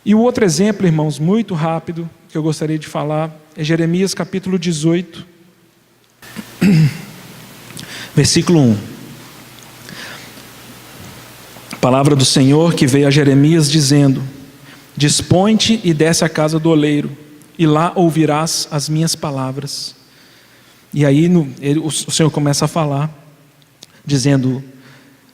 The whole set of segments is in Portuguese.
E o outro exemplo, irmãos, muito rápido, que eu gostaria de falar, é Jeremias capítulo 18, versículo 1. A palavra do Senhor que veio a Jeremias dizendo: dispõe-te e desce à casa do oleiro, e lá ouvirás as minhas palavras. E aí o Senhor começa a falar, dizendo: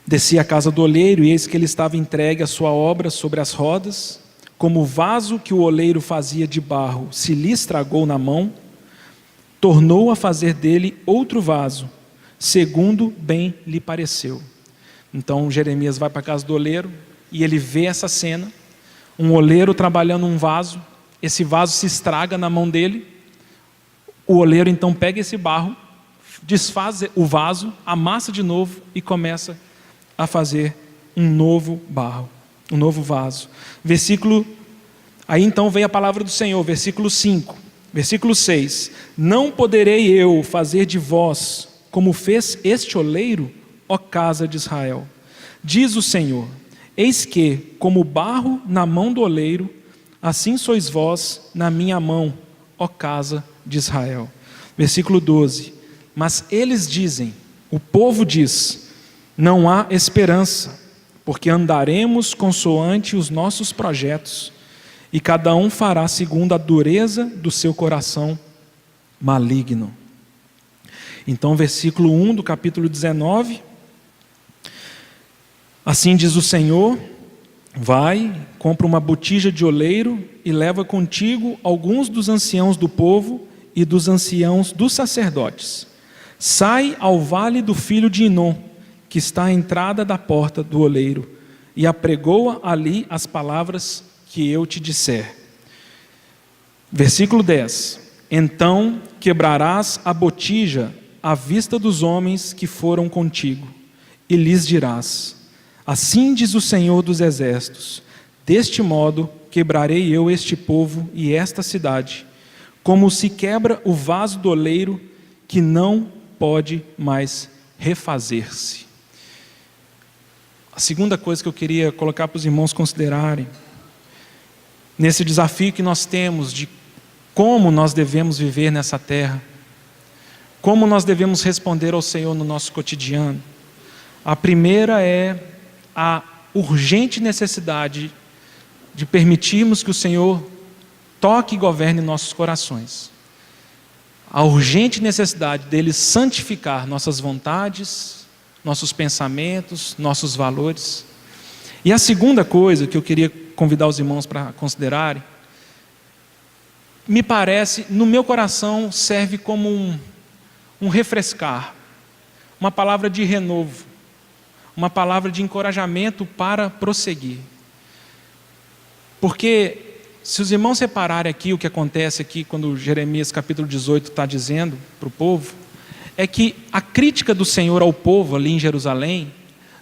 desci à casa do oleiro, e eis que ele estava entregue à sua obra sobre as rodas, como o vaso que o oleiro fazia de barro se lhe estragou na mão, tornou a fazer dele outro vaso, segundo bem lhe pareceu. Então Jeremias vai para a casa do oleiro, e ele vê essa cena, um oleiro trabalhando um vaso, esse vaso se estraga na mão dele, o oleiro então pega esse barro, desfaz o vaso, amassa de novo e começa a fazer um novo barro, um novo vaso. Aí então vem a palavra do Senhor, versículo 5, versículo 6, não poderei eu fazer de vós como fez este oleiro, ó casa de Israel, diz o Senhor, eis que, como barro na mão do oleiro, assim sois vós na minha mão, ó casa de Israel. Versículo 12, mas eles dizem, o povo diz, não há esperança, porque andaremos consoante os nossos projetos, e cada um fará segundo a dureza do seu coração maligno. Então versículo 1 do capítulo 19, assim diz o Senhor, vai, compra uma botija de oleiro e leva contigo alguns dos anciãos do povo e dos anciãos dos sacerdotes. Sai ao vale do filho de Inom, que está à entrada da porta do oleiro, e apregoa ali as palavras que eu te disser. Versículo 10. Então quebrarás a botija à vista dos homens que foram contigo, e lhes dirás, assim diz o Senhor dos Exércitos, deste modo quebrarei eu este povo e esta cidade, como se quebra o vaso do oleiro que não pode mais refazer-se. A segunda coisa que eu queria colocar para os irmãos considerarem, nesse desafio que nós temos de como nós devemos viver nessa terra, como nós devemos responder ao Senhor no nosso cotidiano. A primeira é a urgente necessidade de permitirmos que o Senhor toque e governe nossos corações. A urgente necessidade dele santificar nossas vontades, nossos pensamentos, nossos valores. E a segunda coisa que eu queria convidar os irmãos para considerarem, me parece, no meu coração, serve como um refrescar, uma palavra de renovo, uma palavra de encorajamento para prosseguir. Porque se os irmãos separarem aqui o que acontece aqui quando Jeremias capítulo 18 está dizendo para o povo, é que a crítica do Senhor ao povo ali em Jerusalém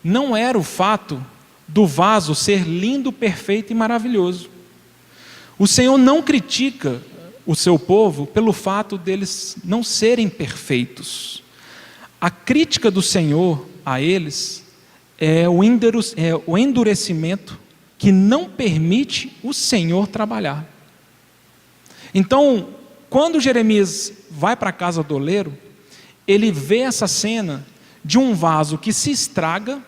não era o fato do vaso ser lindo, perfeito e maravilhoso. O Senhor não critica o seu povo pelo fato deles não serem perfeitos. A crítica do Senhor a eles é o endurecimento que não permite o Senhor trabalhar. Então, quando Jeremias vai para a casa do oleiro, ele vê essa cena de um vaso que se estraga,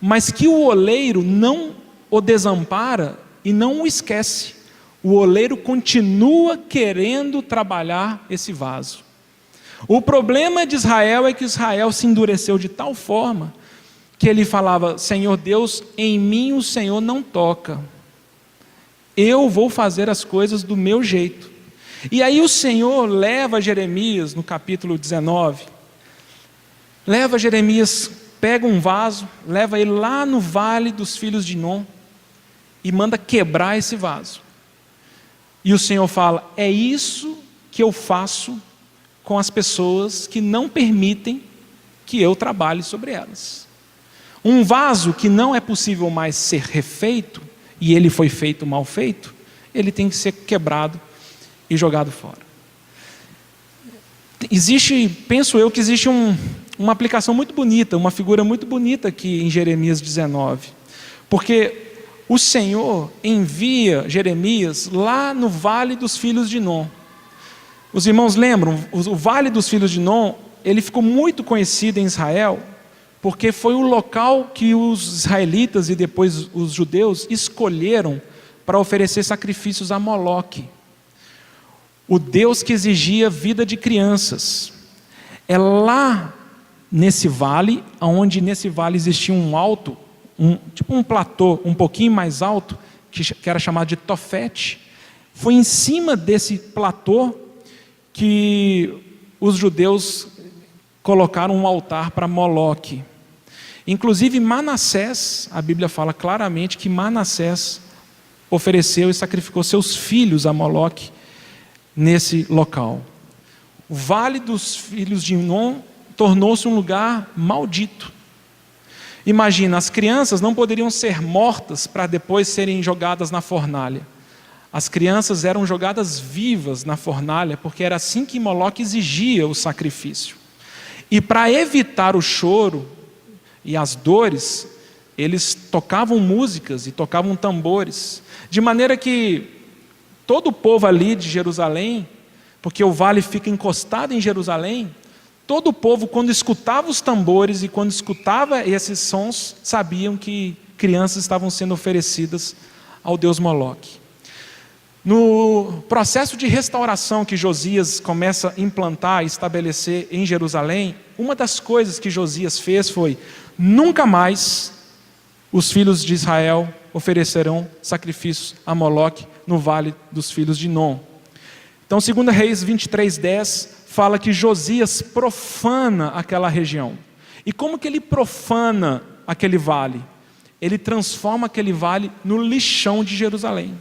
mas que o oleiro não o desampara e não o esquece. O oleiro continua querendo trabalhar esse vaso. O problema de Israel é que Israel se endureceu de tal forma que ele falava, Senhor Deus, em mim o Senhor não toca. Eu vou fazer as coisas do meu jeito. E aí o Senhor leva Jeremias, no capítulo 19, leva Jeremias, pega um vaso, leva ele lá no vale dos filhos de Inom e manda quebrar esse vaso. E o Senhor fala, é isso que eu faço com as pessoas que não permitem que eu trabalhe sobre elas. Um vaso que não é possível mais ser refeito, e ele foi feito mal feito, ele tem que ser quebrado e jogado fora. Penso eu que existe uma aplicação muito bonita, uma figura muito bonita aqui em Jeremias 19, porque o Senhor envia Jeremias lá no Vale dos Filhos de Nom. Os irmãos lembram, o Vale dos Filhos de Nom, ele ficou muito conhecido em Israel, porque foi o local que os israelitas e depois os judeus escolheram para oferecer sacrifícios a Moloque, o Deus que exigia vida de crianças. É lá nesse vale, onde nesse vale existia um alto, tipo um platô um pouquinho mais alto, que era chamado de Tofete. Foi em cima desse platô que os judeus colocaram um altar para Moloque. Inclusive Manassés, a Bíblia fala claramente que Manassés ofereceu e sacrificou seus filhos a Moloque nesse local. O Vale dos Filhos de Nom tornou-se um lugar maldito. Imagina, as crianças não poderiam ser mortas para depois serem jogadas na fornalha. As crianças eram jogadas vivas na fornalha, porque era assim que Moloque exigia o sacrifício. E para evitar o choro e as dores, eles tocavam músicas e tocavam tambores, de maneira que todo o povo ali de Jerusalém, porque o vale fica encostado em Jerusalém, todo o povo, quando escutava os tambores e quando escutava esses sons, sabiam que crianças estavam sendo oferecidas ao deus Moloque. No processo de restauração que Josias começa a implantar e estabelecer em Jerusalém, uma das coisas que Josias fez foi: nunca mais os filhos de Israel oferecerão sacrifícios a Moloque no Vale dos Filhos de Nom. Então, 2 Reis 23:10 fala que Josias profana aquela região. E como que ele profana aquele vale? Ele transforma aquele vale no lixão de Jerusalém.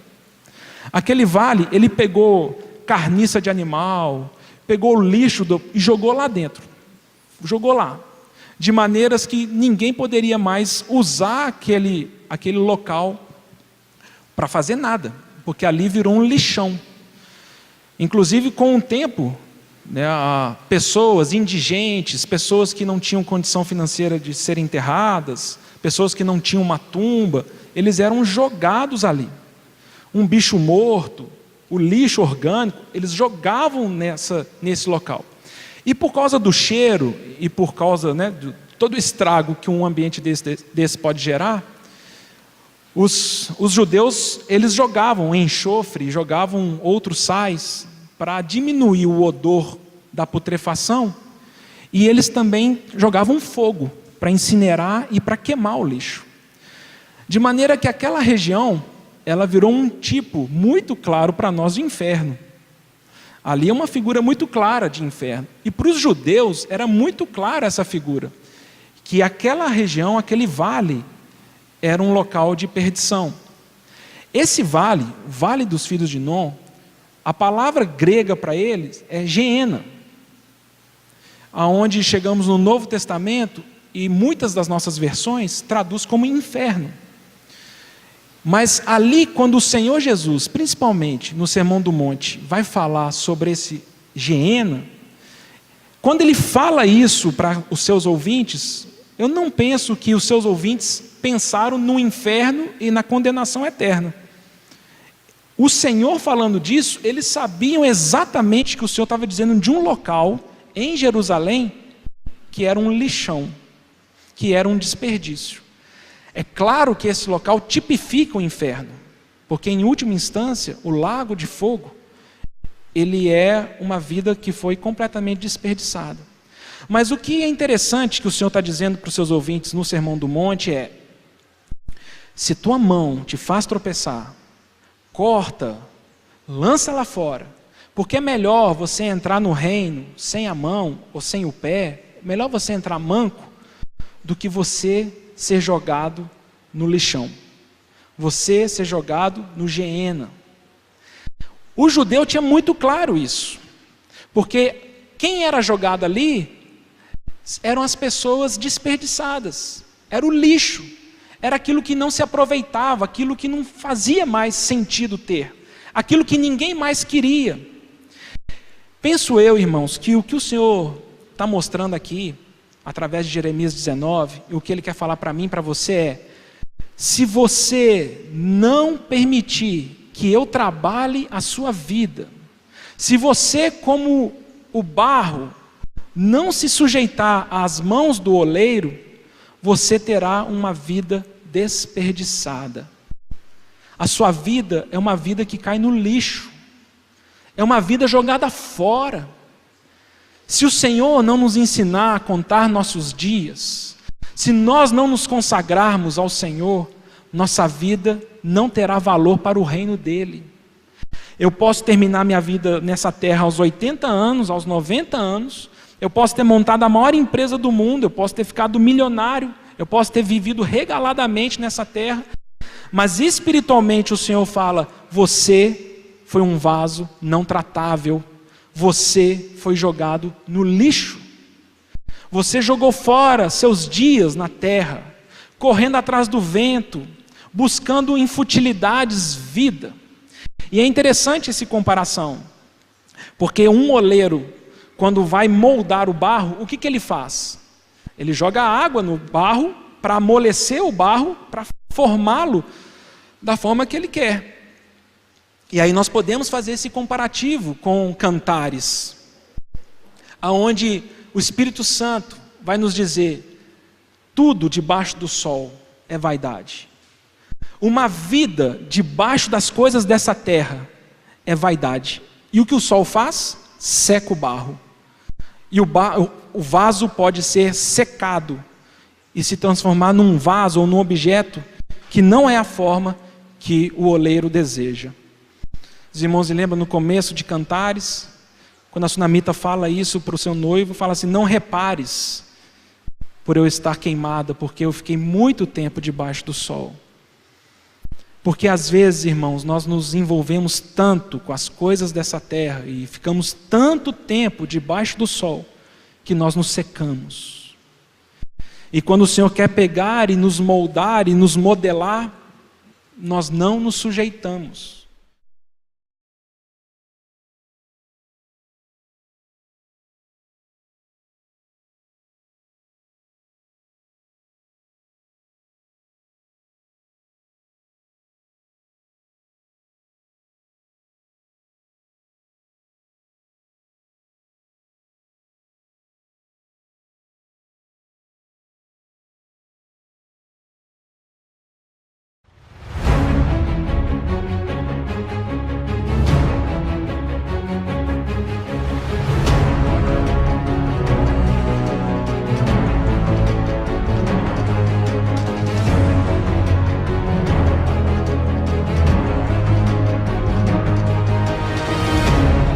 Aquele vale, ele pegou carniça de animal, pegou o lixo e jogou lá dentro. Jogou lá. De maneiras que ninguém poderia mais usar aquele local para fazer nada, porque ali virou um lixão. Inclusive, com o tempo, pessoas indigentes, pessoas que não tinham condição financeira de serem enterradas, pessoas que não tinham uma tumba, eles eram jogados ali. Um bicho morto, o lixo orgânico, eles jogavam nesse local. E por causa do cheiro e por causa de todo o estrago que um ambiente desse pode gerar, os judeus, eles jogavam enxofre, jogavam outros sais para diminuir o odor da putrefação, e eles também jogavam fogo para incinerar e para queimar o lixo. De maneira que aquela região, ela virou um tipo muito claro para nós de inferno. Ali é uma figura muito clara de inferno. E para os judeus era muito clara essa figura, que aquela região, aquele vale, era um local de perdição. Esse vale, o Vale dos Filhos de Nom, a palavra grega para eles é Geena, aonde chegamos no Novo Testamento e muitas das nossas versões traduz como inferno. Mas ali, quando o Senhor Jesus, principalmente no Sermão do Monte, vai falar sobre esse Geena, quando ele fala isso para os seus ouvintes, eu não penso que os seus ouvintes pensaram no inferno e na condenação eterna. O Senhor falando disso, eles sabiam exatamente que o Senhor estava dizendo de um local em Jerusalém que era um lixão, que era um desperdício. É claro que esse local tipifica o inferno, porque em última instância, o lago de fogo, ele é uma vida que foi completamente desperdiçada. Mas o que é interessante que o Senhor está dizendo para os seus ouvintes no Sermão do Monte é: se tua mão te faz tropeçar, corta, lança lá fora, porque é melhor você entrar no reino sem a mão ou sem o pé, é melhor você entrar manco do que você ser jogado no lixão, você ser jogado no Geena. O judeu tinha muito claro isso, porque quem era jogado ali eram as pessoas desperdiçadas, era o lixo, era aquilo que não se aproveitava, aquilo que não fazia mais sentido ter, aquilo que ninguém mais queria. Penso eu, irmãos, que o Senhor está mostrando aqui, através de Jeremias 19, e o que Ele quer falar para mim e para você é: se você não permitir que eu trabalhe a sua vida, se você, como o barro, não se sujeitar às mãos do oleiro, você terá uma vida desperdiçada. A sua vida é uma vida que cai no lixo, é uma vida jogada fora. Se o Senhor não nos ensinar a contar nossos dias, se nós não nos consagrarmos ao Senhor, nossa vida não terá valor para o reino dele. Eu posso terminar minha vida nessa terra aos 80 anos, aos 90 anos, eu posso ter montado a maior empresa do mundo, eu posso ter ficado milionário, eu posso ter vivido regaladamente nessa terra, mas espiritualmente o Senhor fala: você foi um vaso não tratável, você foi jogado no lixo, você jogou fora seus dias na terra, correndo atrás do vento, buscando em futilidades vida. E é interessante essa comparação, porque um oleiro, quando vai moldar o barro, o que ele faz? Ele joga água no barro para amolecer o barro, para formá-lo da forma que ele quer. E aí nós podemos fazer esse comparativo com Cantares, aonde o Espírito Santo vai nos dizer: tudo debaixo do sol é vaidade. Uma vida debaixo das coisas dessa terra é vaidade. E o que o sol faz? Seca o barro. E o vaso pode ser secado e se transformar num vaso ou num objeto que não é a forma que o oleiro deseja. Os irmãos lembram no começo de Cantares, quando a sunamita fala isso para o seu noivo, fala assim: não repares por eu estar queimada, porque eu fiquei muito tempo debaixo do sol. Porque às vezes, irmãos, nós nos envolvemos tanto com as coisas dessa terra e ficamos tanto tempo debaixo do sol, que nós nos secamos. E quando o Senhor quer pegar e nos moldar e nos modelar, nós não nos sujeitamos.